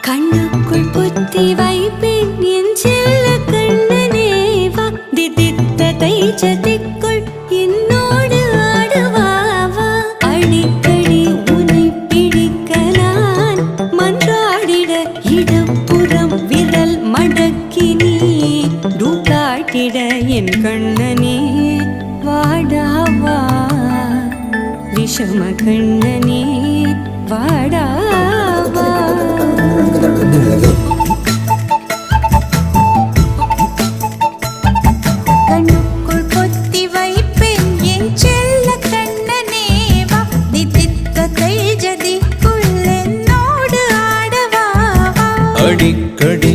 கண்ணுக்குள் புத்தி வைப்பேன் என் செல்ல கண்ணனேவா திதித்த தைச்சதிக்குள் என்னோடு ஆடுவாவா அடிக்கடி உனை பிடிக்க நான் மன்றாடிட இடப்புறம் விரல் மடக்கி நீ காட்டிட என் கண்ணனே வாடாவா விஷம கண்ணனே வாடாவா கண்ணுக்குள் பொத்தி வைப்பேன் என் செல்ல கண்ணனேவா திதித்த தைஜதிக்குள் என்னோடு ஆடவா அடிக்கடி